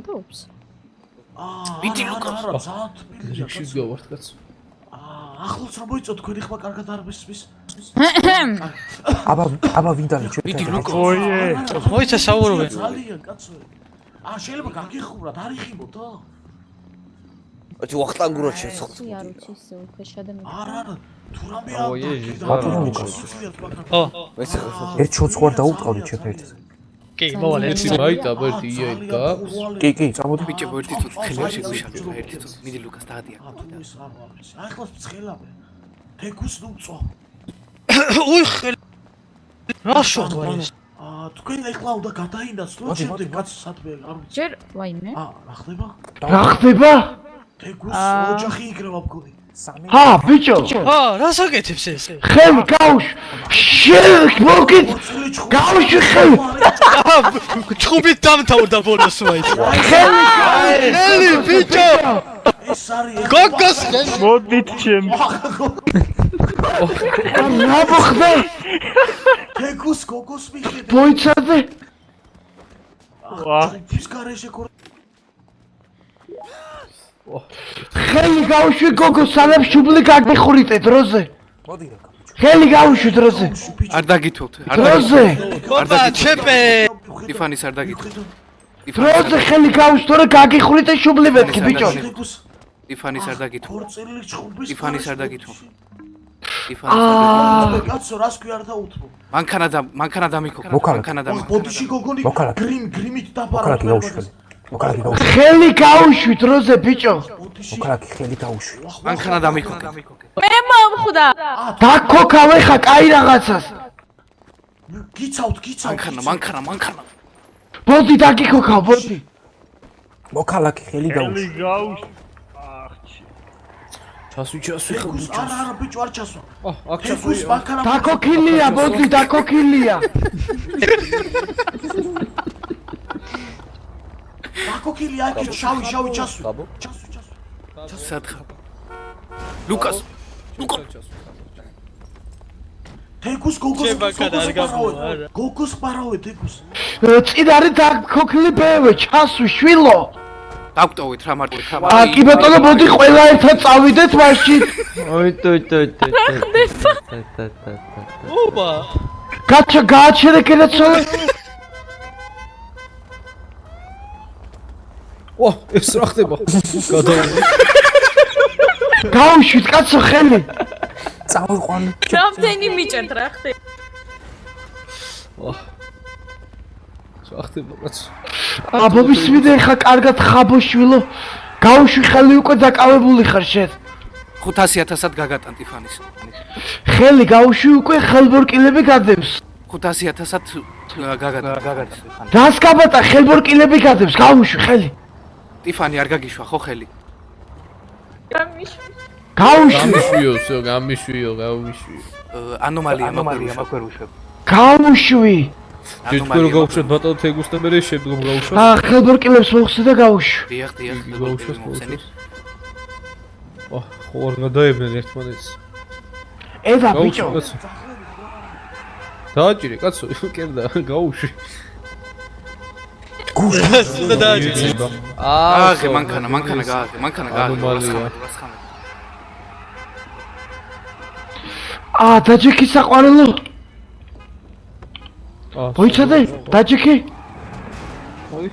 Adobs. Vidi Lukas. შეგავართ კაცო. ახლოს რა მოიწოთ თქვენი ხმა კარგად არ მისმის. აბა ვინდალი Vidi ჩვენ Lukas. ოიე, მოიცა საუბრობენ. ძალიან კაცო. შეიძლება გაგიხურათ, არ იხიბოთ, Ati waqtan gurot sheso. არ უცი ისე უხეშ ადამიანი. არა, თუ რამე ბატონო ლუკას. ო, ერთ შოც ხوار დაუწყავდით შეფერდით კი, მოვალე. ერთი მაიტაბა ერთი იაი გაქვს. კი წამოდი Biche borti tu kheli shegushalva erti tu midi Lukas daadia. თუ ის არ არის. ახლოს ცხელავე. თეკუს ნუწო. უი ხელი. რა შოხვა ეს? თქვენ ეხლა უნდა გადაინდას, თუ ჩემდე კაც სადმე არ ვიცი. ჯერ ვაიმე. რა ხდება? რა ხდება? თეკუს ოჯახი იკრება მგონი. ჰა, ბიჭო, რა საკეთებს ეს? ხელი გაუშ. შენ მოგით გაუში ხელი. ჩხუბით დამთავრდა ბოლოს მაიც. ხელი ბიჭო! ეს არის გოგოს მოდით ჩემ. რა მოხდა? თეკუს გოგოს მიხედა. მოიცადე? ის გარეშე ქორ ხელი გაუშვი გოგო სანამ შუბლი გაგიხურიტე დროზე. მოდი რა ხელი გაუშვი დროზე. Ar dagitvolt. დროზე. გობა ჩემპე. Tifanis ar dagitvolt. დროზე ხელი გაუშვი თორე გაგიხურიტე შუბლი მეთქი ბიჭო. თეკუს Tifanis ar dagitvolt. ხორცელი ჩხუბის Tifanis ar dagitvolt. Tifanis. კაცო რას კი არ დაუთმო. Mankana damikok. Mokala. Mankana damikok. ბოდიში გოგონი მოკალაკი. გრიმით მოკალაკი დაბარა. გაუშვი ხელი მოკალაკი გაუშვი ხელი გაუშვი დროზე ბიჭო. ბოდიში მოკალაკი ხელი გაუშვი Mankana damikok. მე მომხვდა. დაქოქავე ხა კაი რაღაცას. გიცავთ. Mankana. ბოდი დაგიქოქავ ბოდი. მოკალაკი ხელი გაუშვი ჩასვი თეკუს არა ბიჭო არ ჩასვა. აქ თეკუს ჩასვი. ბანკარა დაქოქილია ბოდი დაქოქილია. ბაკოკილი აქ შავი ჩასვი. ჩასვი. Sadkha. Lukas. თეკუს გოგოს შენ ბანკარა არ გამოვა. გოგოს პარავე თეკუს. წინ არის დაქოქლი ბევე ჩასვი შვილო. Dagtოვით რა მარტო რა. კი ბატონო მოდი ყველა ერთად წავიდეთ მაშინ. ობა. გააჩერე კენაცოლე. ვა, ეს რა ხდება? გადავიდე. გაუშვით კაცო ხელი. წავიყვანი რამდენი მიჭერთ რა ხდება? ვა. რა ხდება კაცო? აბობისმიდე ხა კარგად ხაბო შვილო. გაუშვი ხელი უკვე დაკავებული ხარ შენ. 500.000-ად გაგატან Tifanis. ხელი გაუშვი უკვე ხელბორკილები გადებს. 500.000-ად გაგატან. რას გაბატა ხელბორკილები გადებს გაუშვი ხელი. Tifani არ გაგიშვა ხო ხელი? გაუშვი გამიშვიო, გავიშვიო. Anomalia მაგვერუშვებ. გაუშვი. ჯეჭკო რო გავუშვათ ბატონო თეგუს და მე შემდგომ გავუშვათ. ხელბორკილებს მოხსნე და გაუშვი. დიახ. გავუშვათ. ვა, ხო არ გადაებდნენ ერთმანეთს. ედა ბიჭო. დააჭირე კაცო, კერდა, გავუშვი. სულ დააჭირე. ააღე მანქანა გააღე. ანომალია. დაჯექი საყვარელო. მოიცადე? დაჯექი? მოი.